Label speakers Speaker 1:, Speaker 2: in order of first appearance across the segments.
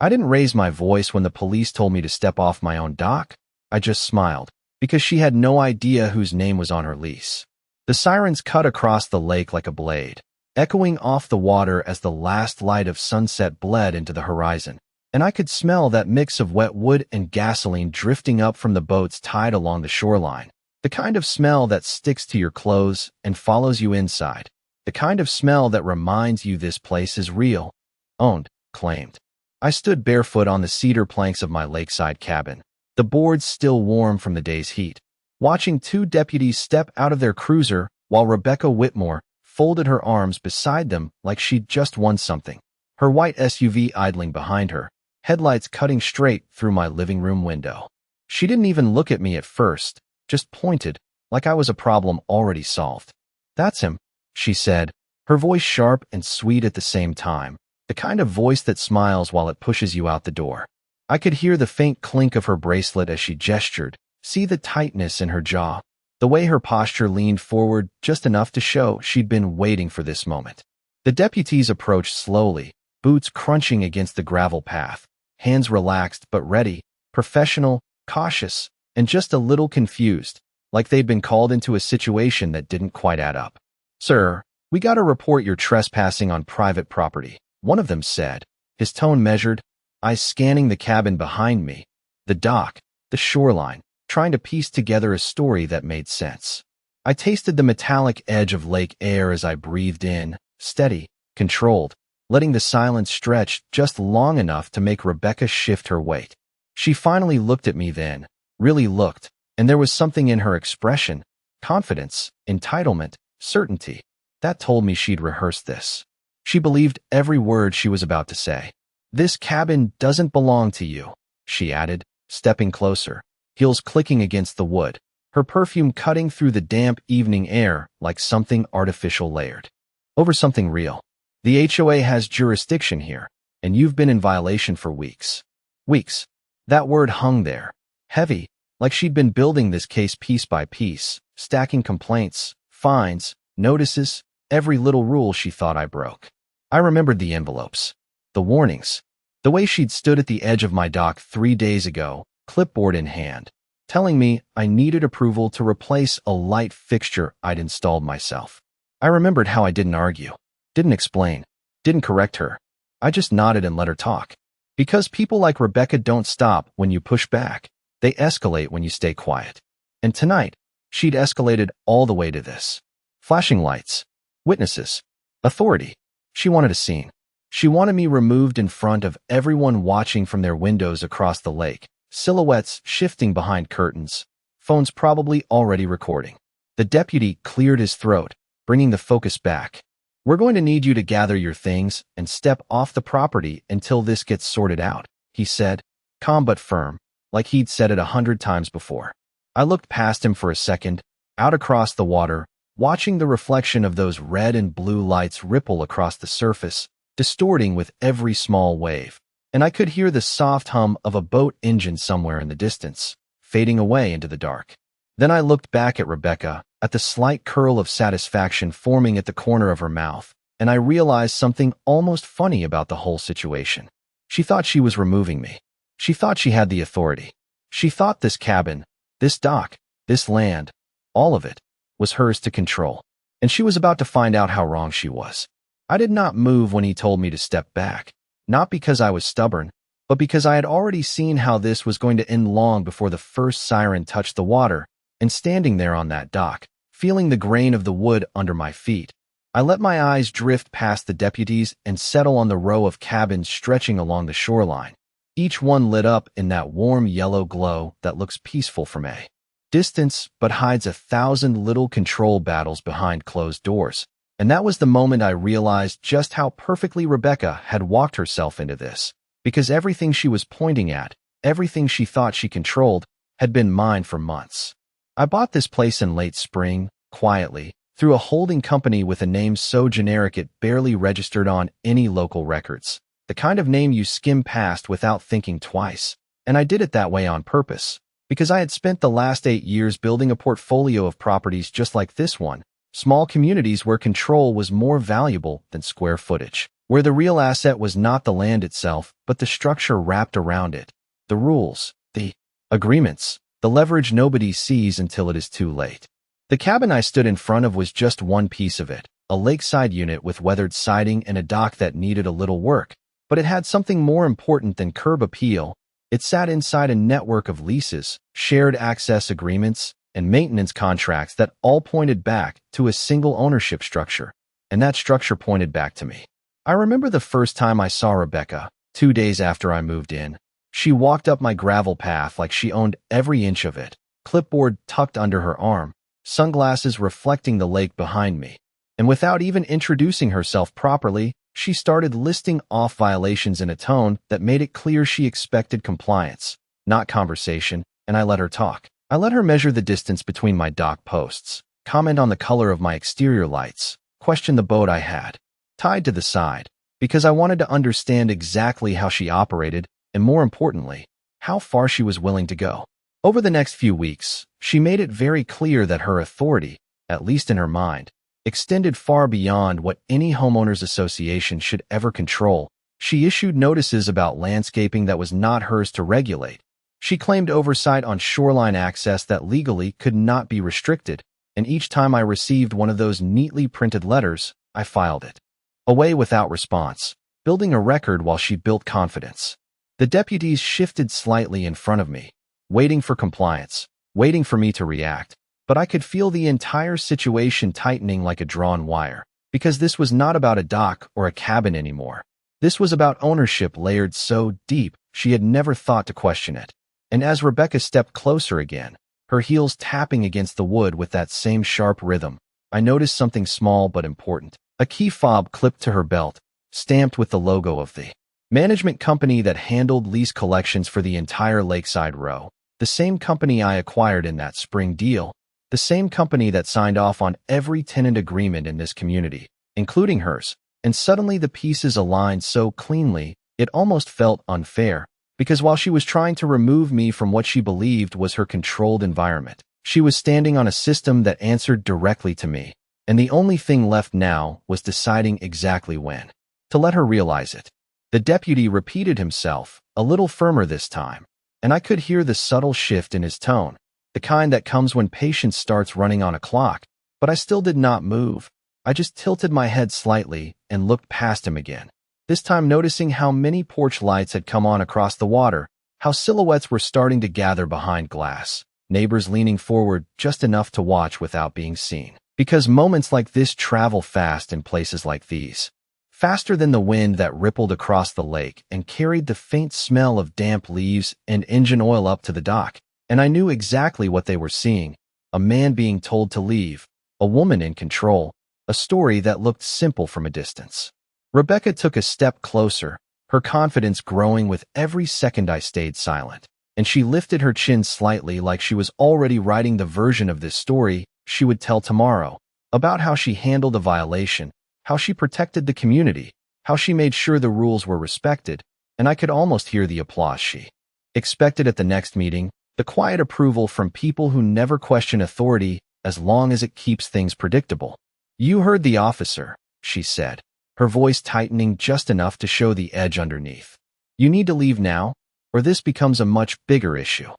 Speaker 1: I didn't raise my voice when the police told me to step off my own dock. I just smiled, because she had no idea whose name was on her lease. The sirens cut across the lake like a blade, echoing off the water as the last light of sunset bled into the horizon, and I could smell that mix of wet wood and gasoline drifting up from the boats tied along the shoreline. The kind of smell that sticks to your clothes and follows you inside. The kind of smell that reminds you this place is real. Owned, claimed. I stood barefoot on the cedar planks of my lakeside cabin, the boards still warm from the day's heat, watching two deputies step out of their cruiser while Rebecca Whitmore folded her arms beside them like she'd just won something, her white SUV idling behind her, headlights cutting straight through my living room window. She didn't even look at me at first, just pointed, like I was a problem already solved. "That's him," she said, her voice sharp and sweet at the same time, the kind of voice that smiles while it pushes you out the door. I could hear the faint clink of her bracelet as she gestured, see the tightness in her jaw, the way her posture leaned forward just enough to show she'd been waiting for this moment. The deputies approached slowly, boots crunching against the gravel path, hands relaxed but ready, professional, cautious, and just a little confused, like they'd been called into a situation that didn't quite add up. "Sir, we gotta report you're trespassing on private property," one of them said, his tone measured, eyes scanning the cabin behind me, the dock, the shoreline, trying to piece together a story that made sense. I tasted the metallic edge of lake air as I breathed in, steady, controlled, letting the silence stretch just long enough to make Rebecca shift her weight. She finally looked at me then, really looked, and there was something in her expression, confidence, entitlement, certainty, that told me she'd rehearsed this. She believed every word she was about to say. "This cabin doesn't belong to you," she added, stepping closer, heels clicking against the wood, her perfume cutting through the damp evening air like something artificial layered over something real. "The HOA has jurisdiction here, and you've been in violation for weeks." Weeks. That word hung there, heavy, like she'd been building this case piece by piece, stacking complaints, fines, notices, every little rule she thought I broke. I remembered the envelopes, the warnings, the way she'd stood at the edge of my dock 3 days ago, clipboard in hand, telling me I needed approval to replace a light fixture I'd installed myself. I remembered how I didn't argue, didn't explain, didn't correct her. I just nodded and let her talk. Because people like Rebecca don't stop when you push back. They escalate when you stay quiet. And tonight, she'd escalated all the way to this. Flashing lights, witnesses, authority. She wanted a scene. She wanted me removed in front of everyone watching from their windows across the lake, silhouettes shifting behind curtains, phones probably already recording. The deputy cleared his throat, bringing the focus back. "We're going to need you to gather your things and step off the property until this gets sorted out," he said, calm but firm, like he'd said it 100 times before. I looked past him for a second, out across the water, watching the reflection of those red and blue lights ripple across the surface, distorting with every small wave, and I could hear the soft hum of a boat engine somewhere in the distance, fading away into the dark. Then I looked back at Rebecca, at the slight curl of satisfaction forming at the corner of her mouth, and I realized something almost funny about the whole situation. She thought she was removing me. She thought she had the authority. She thought this cabin, this dock, this land, all of it, was hers to control. And she was about to find out how wrong she was. I did not move when he told me to step back, not because I was stubborn, but because I had already seen how this was going to end long before the first siren touched the water, and standing there on that dock, feeling the grain of the wood under my feet, I let my eyes drift past the deputies and settle on the row of cabins stretching along the shoreline, each one lit up in that warm yellow glow that looks peaceful from a distance but hides 1,000 little control battles behind closed doors. And that was the moment I realized just how perfectly Rebecca had walked herself into this, because everything she was pointing at, everything she thought she controlled, had been mine for months. I bought this place in late spring, quietly, through a holding company with a name so generic it barely registered on any local records, the kind of name you skim past without thinking twice. And I did it that way on purpose, because I had spent the last 8 years building a portfolio of properties just like this one, small communities where control was more valuable than square footage. where the real asset was not the land itself, but the structure wrapped around it, the rules, the agreements, the leverage nobody sees until it is too late. The cabin I stood in front of was just one piece of it, a lakeside unit with weathered siding and a dock that needed a little work, but it had something more important than curb appeal. It sat inside a network of leases, shared access agreements, and maintenance contracts that all pointed back to a single ownership structure, and that structure pointed back to me. I remember the first time I saw Rebecca, 2 days after I moved in. She walked up my gravel path like she owned every inch of it, clipboard tucked under her arm, sunglasses reflecting the lake behind me. And without even introducing herself properly, she started listing off violations in a tone that made it clear she expected compliance, not conversation, and I let her talk. I let her measure the distance between my dock posts, comment on the color of my exterior lights, question the boat I had tied to the side, because I wanted to understand exactly how she operated and, more importantly, how far she was willing to go. Over the next few weeks, she made it very clear that her authority, at least in her mind, extended far beyond what any homeowners association should ever control. She issued notices about landscaping that was not hers to regulate. She claimed oversight on shoreline access that legally could not be restricted, and each time I received one of those neatly printed letters, I filed it away without response, building a record while she built confidence. The deputies shifted slightly in front of me, waiting for compliance, waiting for me to react, but I could feel the entire situation tightening like a drawn wire, because this was not about a dock or a cabin anymore. This was about ownership layered so deep she had never thought to question it. And as Rebecca stepped closer again, her heels tapping against the wood with that same sharp rhythm, I noticed something small but important. A key fob clipped to her belt, stamped with the logo of the management company that handled lease collections for the entire Lakeside row, the same company I acquired in that spring deal, the same company that signed off on every tenant agreement in this community, including hers. And suddenly the pieces aligned so cleanly, it almost felt unfair. Because while she was trying to remove me from what she believed was her controlled environment, she was standing on a system that answered directly to me, and the only thing left now was deciding exactly when to let her realize it. The deputy repeated himself, a little firmer this time, and I could hear the subtle shift in his tone, the kind that comes when patience starts running on a clock, but I still did not move. I just tilted my head slightly and looked past him again. This time noticing how many porch lights had come on across the water, how silhouettes were starting to gather behind glass, neighbors leaning forward just enough to watch without being seen. Because moments like this travel fast in places like these. Faster than the wind that rippled across the lake and carried the faint smell of damp leaves and engine oil up to the dock. And I knew exactly what they were seeing. A man being told to leave, a woman in control, a story that looked simple from a distance. Rebecca took a step closer, her confidence growing with every second I stayed silent, and she lifted her chin slightly like she was already writing the version of this story she would tell tomorrow, about how she handled a violation, how she protected the community, how she made sure the rules were respected, and I could almost hear the applause she expected at the next meeting, the quiet approval from people who never question authority as long as it keeps things predictable. "You heard the officer," she said, her voice tightening just enough to show the edge underneath. "You need to leave now, or this becomes a much bigger issue."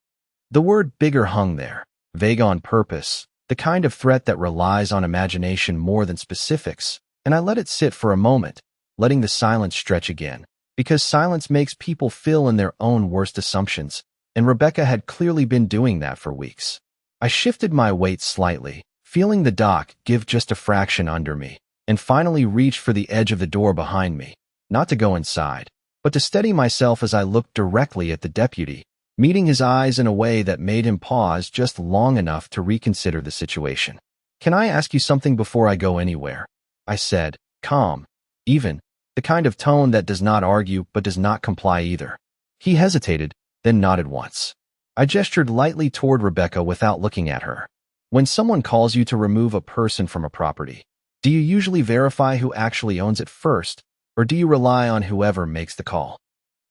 Speaker 1: The word bigger hung there, vague on purpose, the kind of threat that relies on imagination more than specifics, and I let it sit for a moment, letting the silence stretch again, because silence makes people fill in their own worst assumptions, and Rebecca had clearly been doing that for weeks. I shifted my weight slightly, feeling the dock give just a fraction under me, and finally reached for the edge of the door behind me, not to go inside, but to steady myself as I looked directly at the deputy, meeting his eyes in a way that made him pause just long enough to reconsider the situation. "Can I ask you something before I go anywhere?" I said, calm, even, the kind of tone that does not argue but does not comply either. He hesitated, then nodded once. I gestured lightly toward Rebecca without looking at her. "When someone calls you to remove a person from a property, do you usually verify who actually owns it first, or do you rely on whoever makes the call?"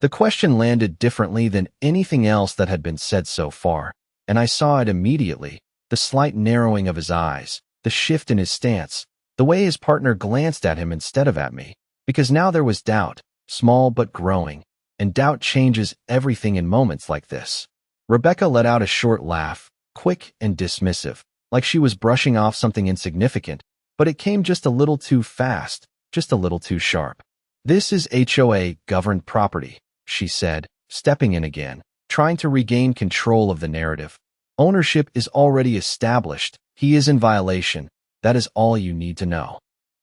Speaker 1: The question landed differently than anything else that had been said so far, and I saw it immediately, the slight narrowing of his eyes, the shift in his stance, the way his partner glanced at him instead of at me. Because now there was doubt, small but growing, and doubt changes everything in moments like this. Rebecca let out a short laugh, quick and dismissive, like she was brushing off something insignificant, but it came just a little too fast, just a little too sharp. "This is HOA governed property," she said, stepping in again, trying to regain control of the narrative. "Ownership is already established. He is in violation. That is all you need to know."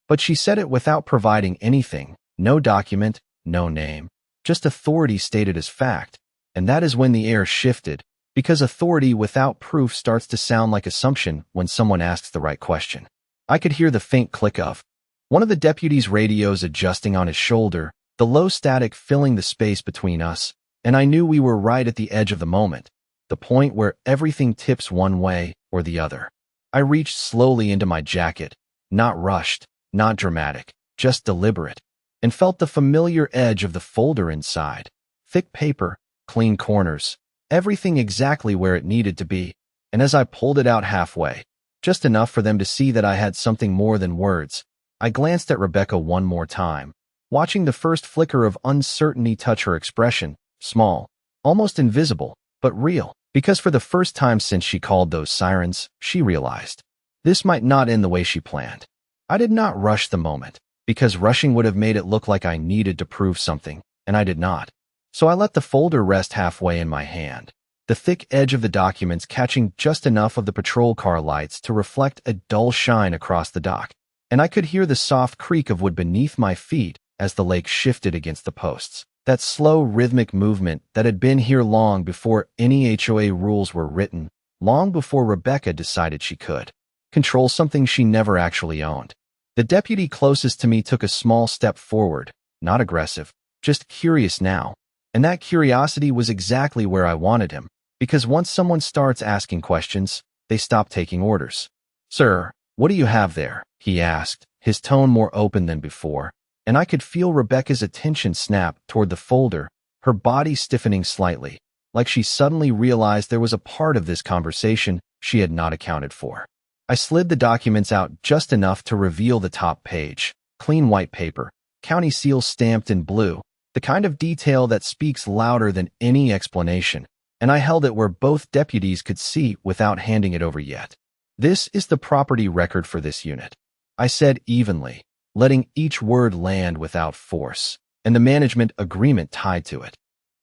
Speaker 1: But she said it without providing anything, no document, no name, just authority stated as fact. And that is when the air shifted, because authority without proof starts to sound like assumption when someone asks the right question. I could hear the faint click of one of the deputy's radios adjusting on his shoulder, the low static filling the space between us, and I knew we were right at the edge of the moment, the point where everything tips one way or the other. I reached slowly into my jacket, not rushed, not dramatic, just deliberate, and felt the familiar edge of the folder inside. Thick paper, clean corners, everything exactly where it needed to be, and as I pulled it out halfway, just enough for them to see that I had something more than words, I glanced at Rebecca one more time, watching the first flicker of uncertainty touch her expression, small, almost invisible, but real, because for the first time since she called those sirens, she realized this might not end the way she planned. I did not rush the moment, because rushing would have made it look like I needed to prove something, and I did not. So I let the folder rest halfway in my hand, the thick edge of the documents catching just enough of the patrol car lights to reflect a dull shine across the dock, and I could hear the soft creak of wood beneath my feet as the lake shifted against the posts. That slow, rhythmic movement that had been here long before any HOA rules were written, long before Rebecca decided she could control something she never actually owned. The deputy closest to me took a small step forward, not aggressive, just curious now. And that curiosity was exactly where I wanted him, because once someone starts asking questions, they stop taking orders. "Sir, what do you have there?" he asked, his tone more open than before, and I could feel Rebecca's attention snap toward the folder, her body stiffening slightly, like she suddenly realized there was a part of this conversation she had not accounted for. I slid the documents out just enough to reveal the top page, clean white paper, county seal stamped in blue, the kind of detail that speaks louder than any explanation, and I held it where both deputies could see without handing it over yet. "This is the property record for this unit," I said evenly, letting each word land without force, and the management agreement tied to it.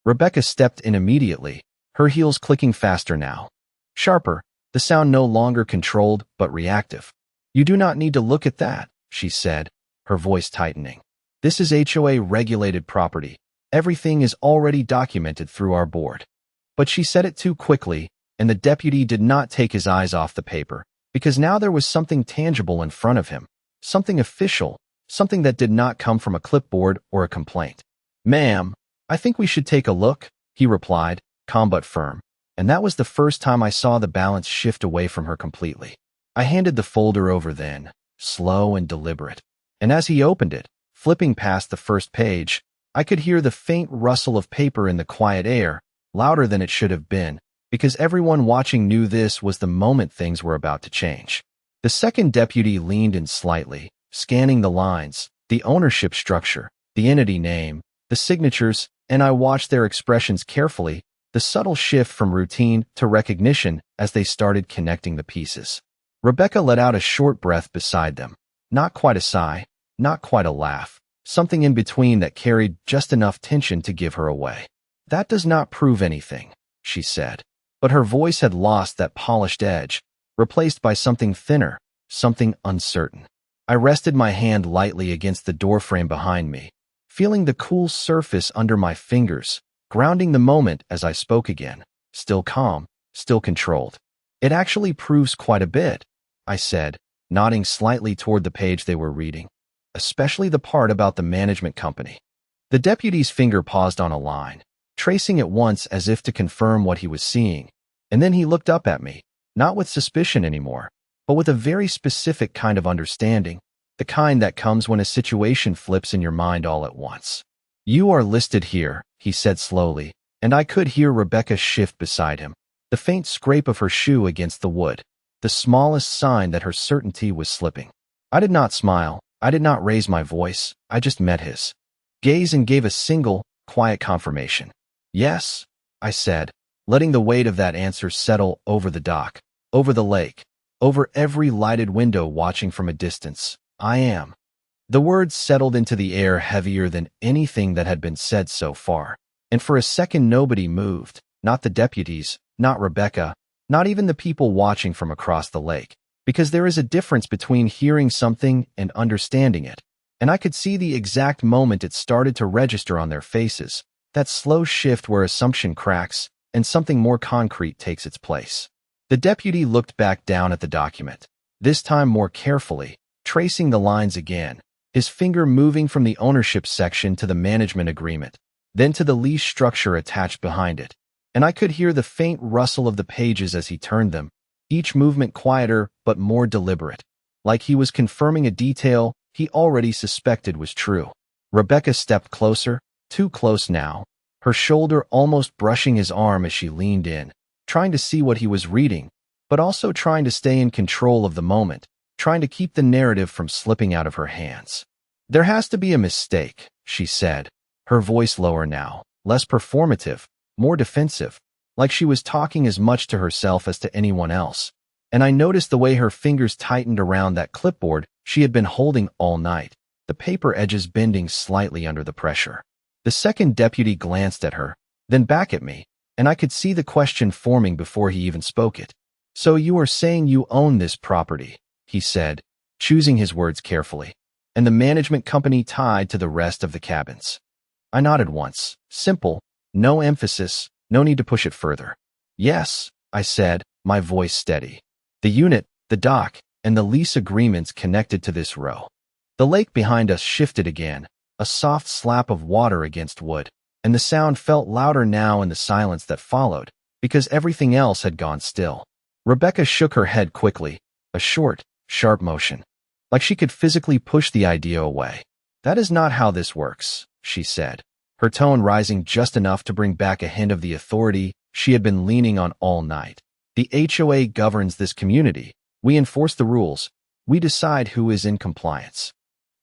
Speaker 1: Rebecca stepped in immediately, her heels clicking faster now. Sharper, the sound no longer controlled but reactive. "You do not need to look at that," she said, her voice tightening. "This is HOA regulated property. Everything is already documented through our board." But she said it too quickly, and the deputy did not take his eyes off the paper, because now there was something tangible in front of him, something official, something that did not come from a clipboard or a complaint. "Ma'am, I think we should take a look," he replied, calm but firm, and that was the first time I saw the balance shift away from her completely. I handed the folder over then, slow and deliberate, and as he opened it, flipping past the first page, I could hear the faint rustle of paper in the quiet air, louder than it should have been, because everyone watching knew this was the moment things were about to change. The second deputy leaned in slightly, scanning the lines, the ownership structure, the entity name, the signatures, and I watched their expressions carefully, the subtle shift from routine to recognition as they started connecting the pieces. Rebecca let out a short breath beside them, not quite a sigh, not quite a laugh, something in between that carried just enough tension to give her away. "That does not prove anything," she said, but her voice had lost that polished edge, replaced by something thinner, something uncertain. I rested my hand lightly against the doorframe behind me, feeling the cool surface under my fingers, grounding the moment as I spoke again, still calm, still controlled. "It actually proves quite a bit," I said, nodding slightly toward the page they were reading, "especially the part about the management company." The deputy's finger paused on a line, tracing it once as if to confirm what he was seeing, and then he looked up at me, not with suspicion anymore, but with a very specific kind of understanding, the kind that comes when a situation flips in your mind all at once. "You are listed here," he said slowly, and I could hear Rebecca shift beside him, the faint scrape of her shoe against the wood, the smallest sign that her certainty was slipping. I did not smile, I did not raise my voice, I just met his gaze and gave a single, quiet confirmation. Yes, I said, letting the weight of that answer settle over the dock, over the lake, over every lighted window watching from a distance. I am. The words settled into the air heavier than anything that had been said so far, and for a second nobody moved, not the deputies, not Rebecca, not even the people watching from across the lake, because there is a difference between hearing something and understanding it, and I could see the exact moment it started to register on their faces, that slow shift where assumption cracks and something more concrete takes its place. The deputy looked back down at the document, this time more carefully, tracing the lines again, his finger moving from the ownership section to the management agreement, then to the lease structure attached behind it, and I could hear the faint rustle of the pages as he turned them, each movement quieter but more deliberate, like he was confirming a detail he already suspected was true. Rebecca stepped closer, too close now, her shoulder almost brushing his arm as she leaned in, trying to see what he was reading, but also trying to stay in control of the moment, trying to keep the narrative from slipping out of her hands. There has to be a mistake, she said, her voice lower now, less performative, more defensive, like she was talking as much to herself as to anyone else. And I noticed the way her fingers tightened around that clipboard she had been holding all night, the paper edges bending slightly under the pressure. The second deputy glanced at her, then back at me, and I could see the question forming before he even spoke it. So you are saying you own this property, he said, choosing his words carefully, and the management company tied to the rest of the cabins. I nodded once, simple, no emphasis, no need to push it further. Yes, I said, my voice steady. The unit, the dock, and the lease agreements connected to this row. The lake behind us shifted again, a soft slap of water against wood, and the sound felt louder now in the silence that followed, because everything else had gone still. Rebecca shook her head quickly, a short, sharp motion, like she could physically push the idea away. That is not how this works, she said, her tone rising just enough to bring back a hint of the authority she had been leaning on all night. The HOA governs this community. We enforce the rules. We decide who is in compliance.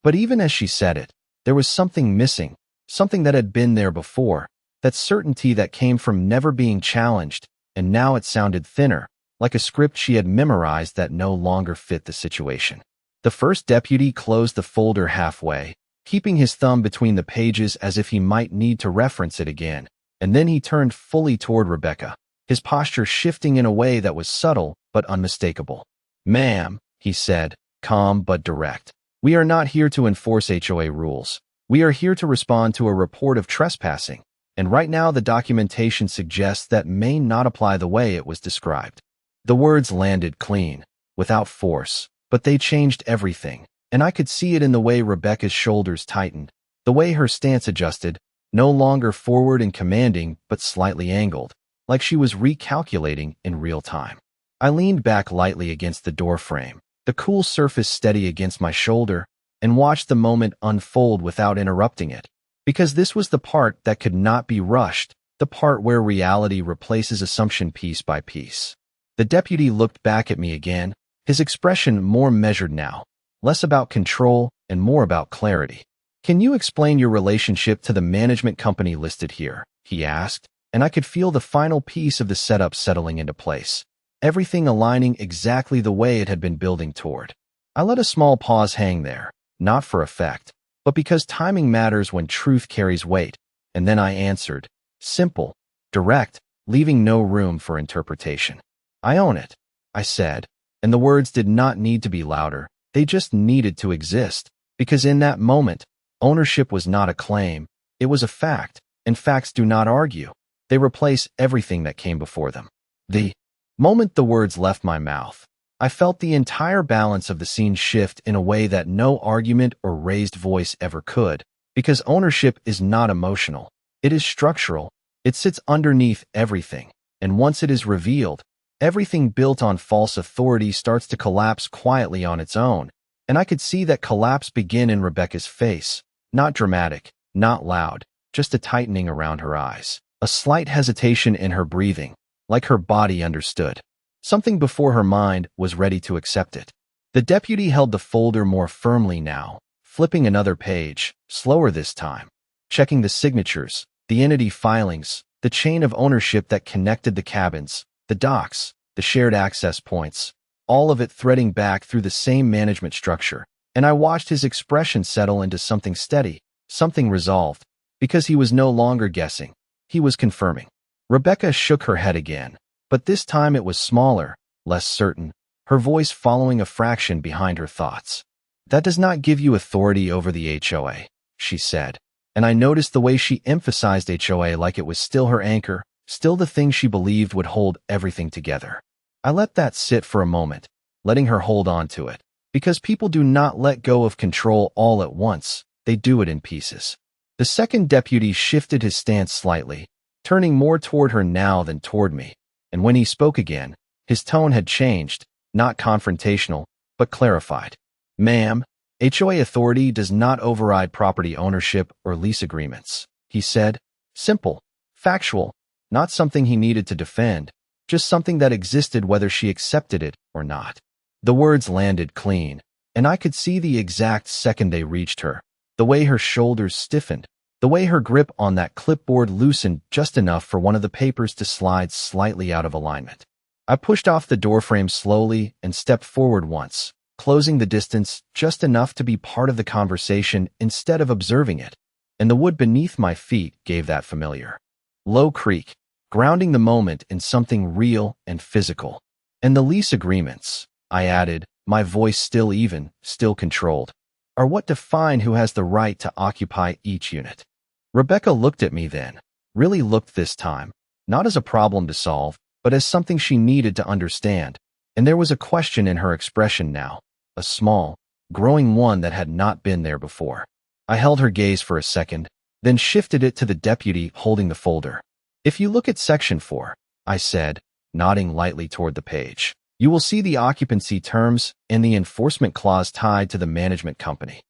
Speaker 1: But even as she said it, there was something missing, something that had been there before, that certainty that came from never being challenged, and now it sounded thinner, like a script she had memorized that no longer fit the situation. The first deputy closed the folder halfway, keeping his thumb between the pages as if he might need to reference it again, and then he turned fully toward Rebecca, his posture shifting in a way that was subtle but unmistakable. "Ma'am," he said, calm but direct, "we are not here to enforce HOA rules. We are here to respond to a report of trespassing, and right now the documentation suggests that may not apply the way it was described." The words landed clean, without force, but they changed everything, and I could see it in the way Rebecca's shoulders tightened, the way her stance adjusted, no longer forward and commanding but slightly angled, like she was recalculating in real time. I leaned back lightly against the doorframe, the cool surface steady against my shoulder, and watched the moment unfold without interrupting it, because this was the part that could not be rushed, the part where reality replaces assumption piece by piece. The deputy looked back at me again, his expression more measured now, less about control and more about clarity. "Can you explain your relationship to the management company listed here?" he asked, and I could feel the final piece of the setup settling into place, everything aligning exactly the way it had been building toward. I let a small pause hang there, not for effect, but because timing matters when truth carries weight, and then I answered, simple, direct, leaving no room for interpretation. "I own it," I said, and the words did not need to be louder, they just needed to exist, because in that moment, ownership was not a claim, it was a fact, and facts do not argue. They replace everything that came before them. The moment the words left my mouth, I felt the entire balance of the scene shift in a way that no argument or raised voice ever could, because ownership is not emotional. It is structural. It sits underneath everything, and once it is revealed, everything built on false authority starts to collapse quietly on its own, and I could see that collapse begin in Rebecca's face, not dramatic, not loud, just a tightening around her eyes, a slight hesitation in her breathing, like her body understood. Something before her mind was ready to accept it. The deputy held the folder more firmly now, flipping another page, slower this time, checking the signatures, the entity filings, the chain of ownership that connected the cabins, the docks, the shared access points, all of it threading back through the same management structure. And I watched his expression settle into something steady, something resolved, because he was no longer guessing. He was confirming. Rebecca shook her head again, but this time it was smaller, less certain, her voice following a fraction behind her thoughts. That does not give you authority over the HOA, she said, and I noticed the way she emphasized HOA like it was still her anchor, still the thing she believed would hold everything together. I let that sit for a moment, letting her hold on to it, because people do not let go of control all at once, they do it in pieces. The second deputy shifted his stance slightly, turning more toward her now than toward me, and when he spoke again, his tone had changed, not confrontational, but clarified. Ma'am, HOA authority does not override property ownership or lease agreements, he said. Simple, factual, not something he needed to defend, just something that existed whether she accepted it or not. The words landed clean, and I could see the exact second they reached her, the way her shoulders stiffened, the way her grip on that clipboard loosened just enough for one of the papers to slide slightly out of alignment. I pushed off the doorframe slowly and stepped forward once, closing the distance just enough to be part of the conversation instead of observing it, and the wood beneath my feet gave that familiar low creak, grounding the moment in something real and physical. And the lease agreements, I added, my voice still even, still controlled, are what define who has the right to occupy each unit. Rebecca looked at me then, really looked this time, not as a problem to solve, but as something she needed to understand, and there was a question in her expression now, a small, growing one that had not been there before. I held her gaze for a second, then shifted it to the deputy holding the folder. If you look at section 4, I said, nodding lightly toward the page, you will see the occupancy terms and the enforcement clause tied to the management company.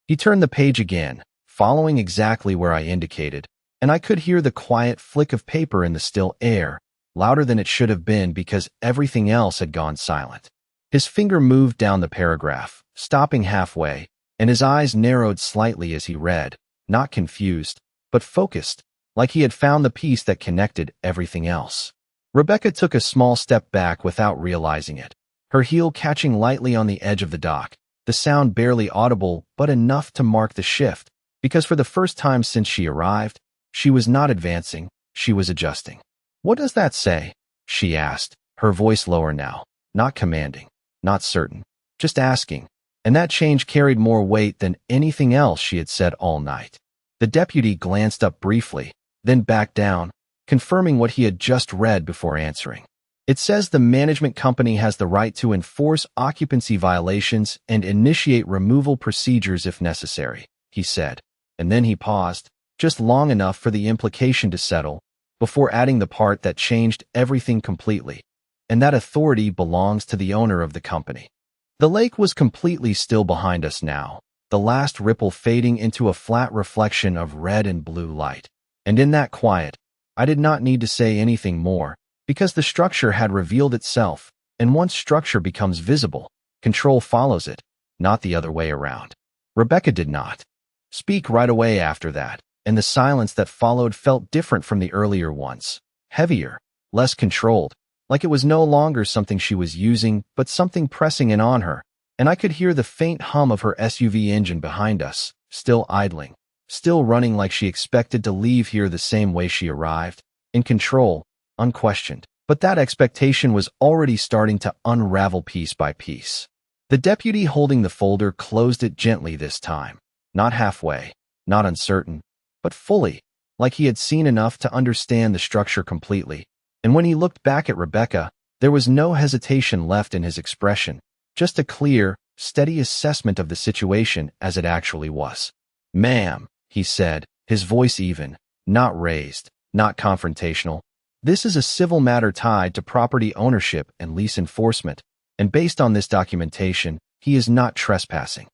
Speaker 1: He turned the page again, following exactly where I indicated, and I could hear the quiet flick of paper in the still air, louder than it should have been because everything else had gone silent. His finger moved down the paragraph, stopping halfway, and his eyes narrowed slightly as he read, not confused, but focused, like he had found the piece that connected everything else. Rebecca took a small step back without realizing it, her heel catching lightly on the edge of the dock, the sound barely audible but enough to mark the shift, because for the first time since she arrived, she was not advancing, she was adjusting. What does that say? She asked, her voice lower now, not commanding, not certain, just asking, and that change carried more weight than anything else she had said all night. The deputy glanced up briefly, then back down, confirming what he had just read before answering. It says the management company has the right to enforce occupancy violations and initiate removal procedures if necessary, he said, and then he paused, just long enough for the implication to settle, before adding the part that changed everything completely, and that authority belongs to the owner of the company. The lake was completely still behind us now, the last ripple fading into a flat reflection of red and blue light. And in that quiet, I did not need to say anything more, because the structure had revealed itself, and once structure becomes visible, control follows it, not the other way around. Rebecca did not speak right away after that, and the silence that followed felt different from the earlier ones, heavier, less controlled, like it was no longer something she was using, but something pressing in on her, and I could hear the faint hum of her SUV engine behind us, still idling, still running like she expected to leave here the same way she arrived, in control, unquestioned. But that expectation was already starting to unravel piece by piece. The deputy holding the folder closed it gently this time, not halfway, not uncertain, but fully, like he had seen enough to understand the structure completely. And when he looked back at Rebecca, there was no hesitation left in his expression, just a clear, steady assessment of the situation as it actually was. Ma'am, he said, his voice even, not raised, not confrontational. This is a civil matter tied to property ownership and lease enforcement, and based on this documentation, he is not trespassing.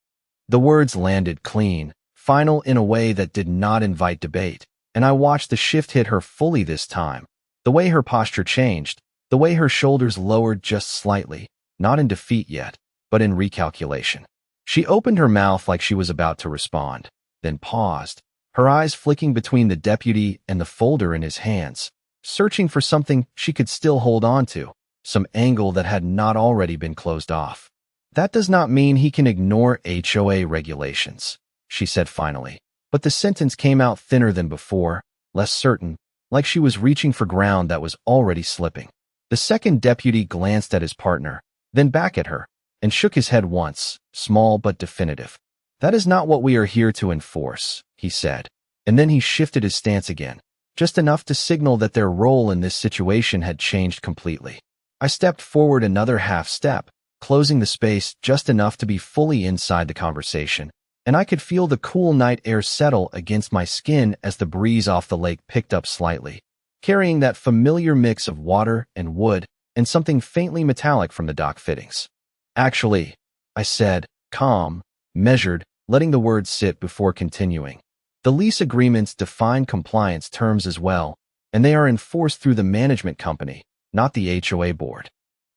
Speaker 1: The words landed clean, final in a way that did not invite debate, and I watched the shift hit her fully this time, the way her posture changed, the way her shoulders lowered just slightly, not in defeat yet, but in recalculation. She opened her mouth like she was about to respond, then paused, her eyes flicking between the deputy and the folder in his hands, searching for something she could still hold on to, some angle that had not already been closed off. "That does not mean he can ignore HOA regulations," she said finally. But the sentence came out thinner than before, less certain, like she was reaching for ground that was already slipping. The second deputy glanced at his partner, then back at her, and shook his head once, small but definitive. "That is not what we are here to enforce," he said, and then he shifted his stance again, just enough to signal that their role in this situation had changed completely. I stepped forward another half step, closing the space just enough to be fully inside the conversation, and I could feel the cool night air settle against my skin as the breeze off the lake picked up slightly, carrying that familiar mix of water and wood and something faintly metallic from the dock fittings. "Actually," I said, calm, measured, letting the words sit before continuing. "The lease agreements define compliance terms as well, and they are enforced through the management company, not the HOA board."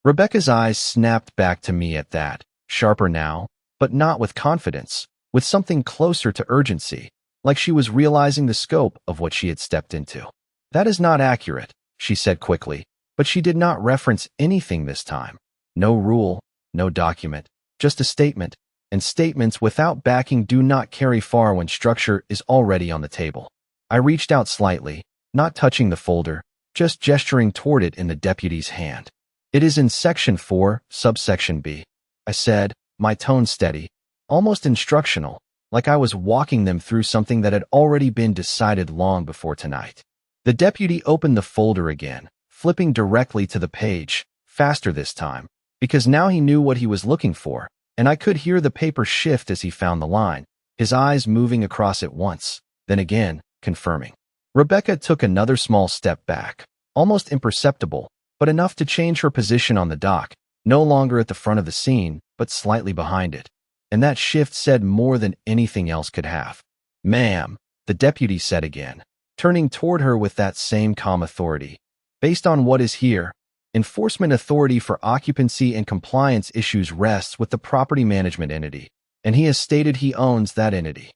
Speaker 1: Rebecca's eyes snapped back to me at that, sharper now, but not with confidence, with something closer to urgency, like she was realizing the scope of what she had stepped into. "That is not accurate," she said quickly, but she did not reference anything this time. No rule, no document, just a statement, and statements without backing do not carry far when structure is already on the table. I reached out slightly, not touching the folder, just gesturing toward it in the deputy's hand. "It is in Section 4, subsection B," I said, my tone steady, almost instructional, like I was walking them through something that had already been decided long before tonight. The deputy opened the folder again, flipping directly to the page, faster this time, because now he knew what he was looking for, and I could hear the paper shift as he found the line, his eyes moving across it once, then again, confirming. Rebecca took another small step back, almost imperceptible, but enough to change her position on the dock, no longer at the front of the scene, but slightly behind it. And that shift said more than anything else could have. "Ma'am," the deputy said again, turning toward her with that same calm authority. "Based on what is here, enforcement authority for occupancy and compliance issues rests with the property management entity, and he has stated he owns that entity."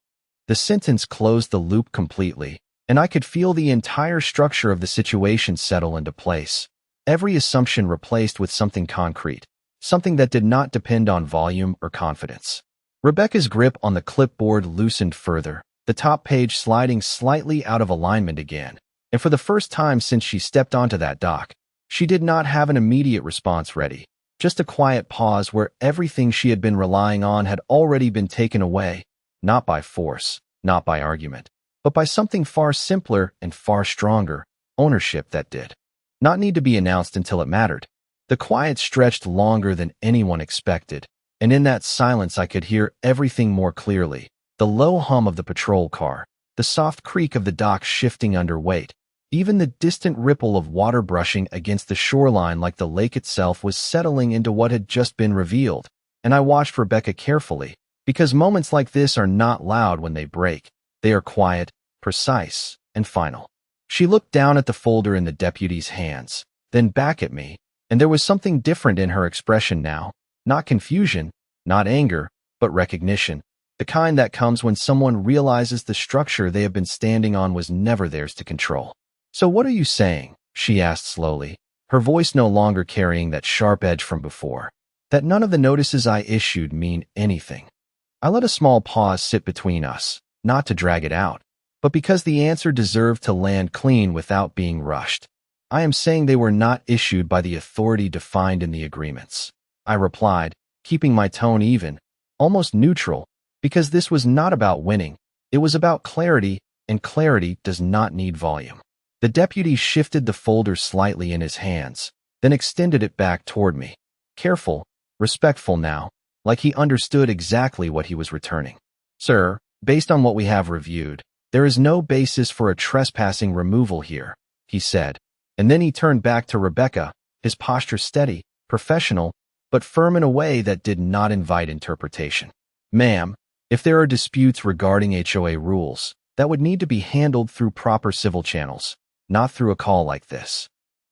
Speaker 1: The sentence closed the loop completely, and I could feel the entire structure of the situation settle into place. Every assumption replaced with something concrete, something that did not depend on volume or confidence. Rebecca's grip on the clipboard loosened further, the top page sliding slightly out of alignment again, and for the first time since she stepped onto that dock, she did not have an immediate response ready, just a quiet pause where everything she had been relying on had already been taken away, not by force, not by argument, but by something far simpler and far stronger, ownership that did not need to be announced until it mattered. The quiet stretched longer than anyone expected, and in that silence I could hear everything more clearly. The low hum of the patrol car, the soft creak of the dock shifting under weight, even the distant ripple of water brushing against the shoreline like the lake itself was settling into what had just been revealed. And I watched Rebecca carefully, because moments like this are not loud when they break. They are quiet, precise, and final. She looked down at the folder in the deputy's hands, then back at me, and there was something different in her expression now. Not confusion, not anger, but recognition. The kind that comes when someone realizes the structure they have been standing on was never theirs to control. "So what are you saying?" she asked slowly, her voice no longer carrying that sharp edge from before. "That none of the notices I issued mean anything?" I let a small pause sit between us, not to drag it out, but because the answer deserved to land clean without being rushed. "I am saying they were not issued by the authority defined in the agreements," I replied, keeping my tone even, almost neutral, because this was not about winning. It was about clarity, and clarity does not need volume. The deputy shifted the folder slightly in his hands, then extended it back toward me. Careful, respectful now, like he understood exactly what he was returning. "Sir, based on what we have reviewed, there is no basis for a trespassing removal here," he said, and then he turned back to Rebecca, his posture steady, professional, but firm in a way that did not invite interpretation. "Ma'am, if there are disputes regarding HOA rules, that would need to be handled through proper civil channels, not through a call like this."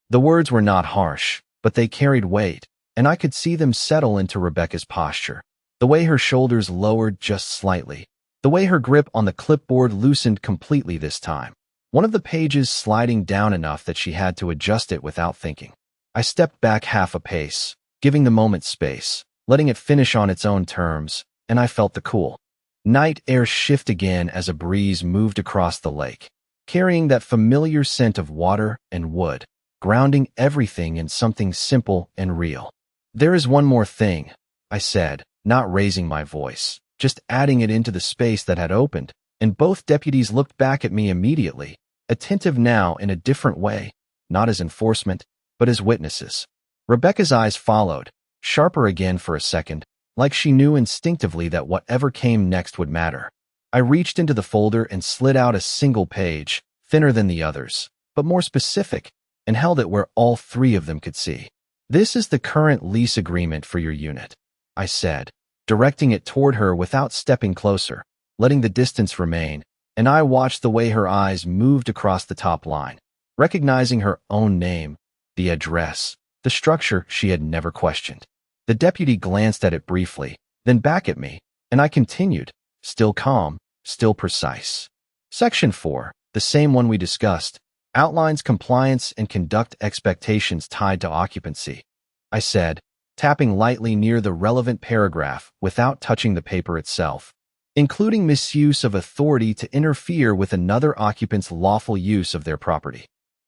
Speaker 1: The words were not harsh, but they carried weight, and I could see them settle into Rebecca's posture. The way her shoulders lowered just slightly. The way her grip on the clipboard loosened completely this time. One of the pages sliding down enough that she had to adjust it without thinking. I stepped back half a pace, giving the moment space, letting it finish on its own terms, and I felt the cool night air shift again as a breeze moved across the lake, carrying that familiar scent of water and wood, grounding everything in something simple and real. There is one more thing, I said, not raising my voice, just adding it into the space that had opened, and both deputies looked back at me immediately, attentive now in a different way, not as enforcement, but as witnesses. Rebecca's eyes followed, sharper again for a second, like she knew instinctively that whatever came next would matter. I reached into the folder and slid out a single page, thinner than the others, but more specific, and held it where all three of them could see. This is the current lease agreement for your unit, I said, directing it toward her without stepping closer, letting the distance remain, and I watched the way her eyes moved across the top line, recognizing her own name, the address, the structure she had never questioned. The deputy glanced at it briefly, then back at me, and I continued, still calm, still precise. Section 4, the same one we discussed, outlines compliance and conduct expectations tied to occupancy, I said, tapping lightly near the relevant paragraph without touching the paper itself, including misuse of authority to interfere with another occupant's lawful use of their property.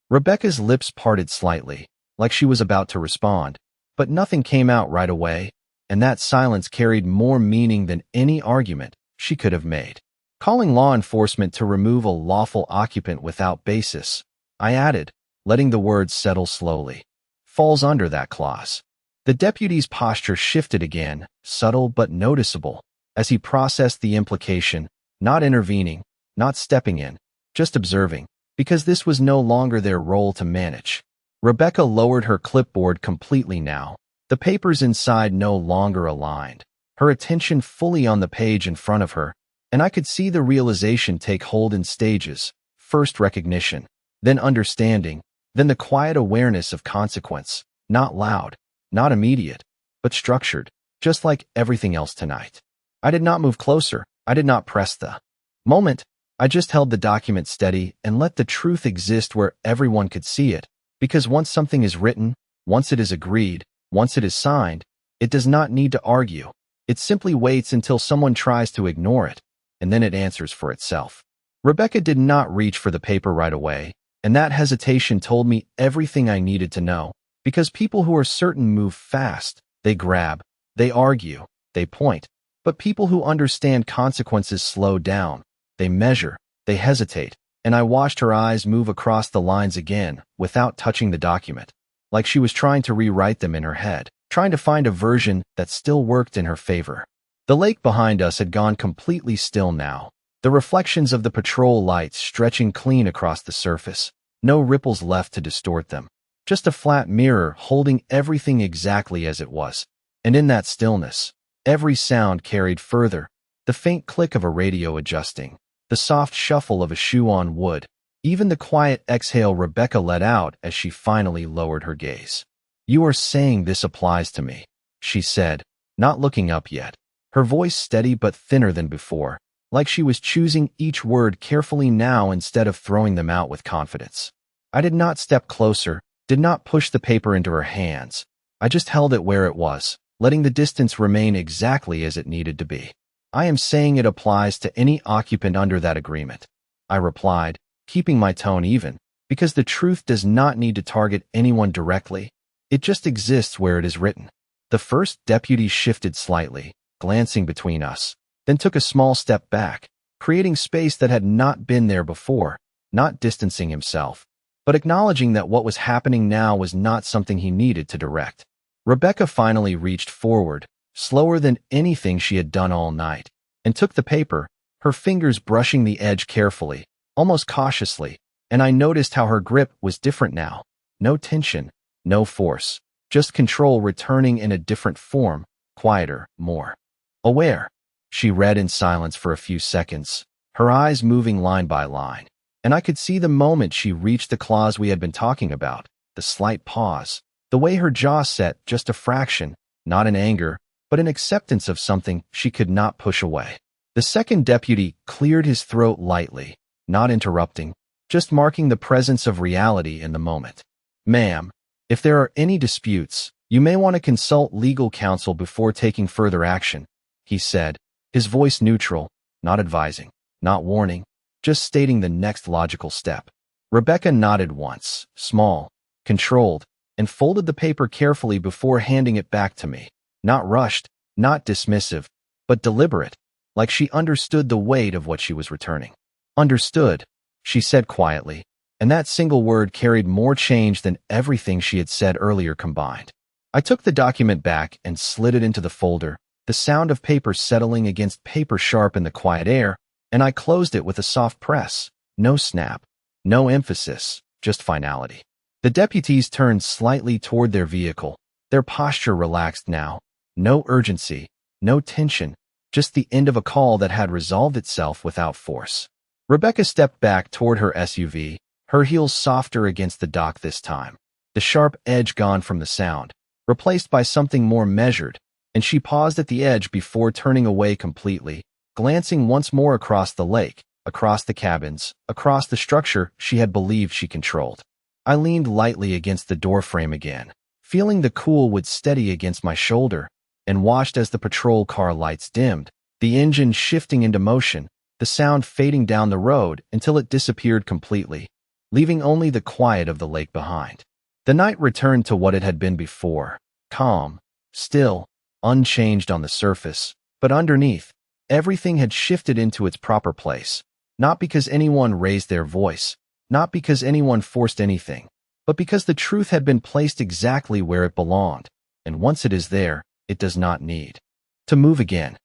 Speaker 1: Rebecca's lips parted slightly, like she was about to respond, but nothing came out right away, and that silence carried more meaning than any argument she could have made. Calling law enforcement to remove a lawful occupant without basis, I added, letting the words settle slowly, falls under that clause. The deputy's posture shifted again, subtle but noticeable, as he processed the implication, not intervening, not stepping in, just observing, because this was no longer their role to manage. Rebecca lowered her clipboard completely now, the papers inside no longer aligned, her attention fully on the page in front of her, and I could see the realization take hold in stages, first recognition, then understanding, then the quiet awareness of consequence, not loud, not immediate, but structured, just like everything else tonight. I did not move closer, I did not press the moment, I just held the document steady and let the truth exist where everyone could see it. Because once something is written, once it is agreed, once it is signed, it does not need to argue. It simply waits until someone tries to ignore it, and then it answers for itself. Rebecca did not reach for the paper right away, and that hesitation told me everything I needed to know, because people who are certain move fast, they grab, they argue, they point, but people who understand consequences slow down, they measure, they hesitate. And I watched her eyes move across the lines again, without touching the document, like she was trying to rewrite them in her head, trying to find a version that still worked in her favor. The lake behind us had gone completely still now, the reflections of the patrol lights stretching clean across the surface, no ripples left to distort them, just a flat mirror holding everything exactly as it was. And in that stillness, every sound carried further, the faint click of a radio adjusting, the soft shuffle of a shoe on wood, even the quiet exhale Rebecca let out as she finally lowered her gaze. You are saying this applies to me, she said, not looking up yet, her voice steady but thinner than before, like she was choosing each word carefully now instead of throwing them out with confidence. I did not step closer, did not push the paper into her hands. I just held it where it was, letting the distance remain exactly as it needed to be. I am saying it applies to any occupant under that agreement, I replied, keeping my tone even, because the truth does not need to target anyone directly. It just exists where it is written. The first deputy shifted slightly, glancing between us, then took a small step back, creating space that had not been there before, not distancing himself, but acknowledging that what was happening now was not something he needed to direct. Rebecca finally reached forward, slower than anything she had done all night, and took the paper, her fingers brushing the edge carefully, almost cautiously, and I noticed how her grip was different now. No tension, no force, just control returning in a different form, quieter, more aware. She read in silence for a few seconds, her eyes moving line by line, and I could see the moment she reached the clause we had been talking about, the slight pause, the way her jaw set just a fraction, not in anger, but an acceptance of something she could not push away. The second deputy cleared his throat lightly, not interrupting, just marking the presence of reality in the moment. "Ma'am, if there are any disputes, you may want to consult legal counsel before taking further action," he said, his voice neutral, not advising, not warning, just stating the next logical step. Rebecca nodded once, small, controlled, and folded the paper carefully before handing it back to me. Not rushed, not dismissive, but deliberate, like she understood the weight of what she was returning. "Understood," she said quietly, and that single word carried more change than everything she had said earlier combined. I took the document back and slid it into the folder, the sound of paper settling against paper sharp in the quiet air, and I closed it with a soft press. No snap, no emphasis, just finality. The deputies turned slightly toward their vehicle, their posture relaxed now. No urgency, no tension, just the end of a call that had resolved itself without force. Rebecca stepped back toward her SUV, her heels softer against the dock this time, the sharp edge gone from the sound, replaced by something more measured, and she paused at the edge before turning away completely, glancing once more across the lake, across the cabins, across the structure she had believed she controlled. I leaned lightly against the doorframe again, feeling the cool wood steady against my shoulder, and watched as the patrol car lights dimmed, the engine shifting into motion, the sound fading down the road until it disappeared completely, leaving only the quiet of the lake behind. The night returned to what it had been before, calm, still, unchanged on the surface, but underneath, everything had shifted into its proper place, not because anyone raised their voice, not because anyone forced anything, but because the truth had been placed exactly where it belonged, and once it is there, it does not need to move again.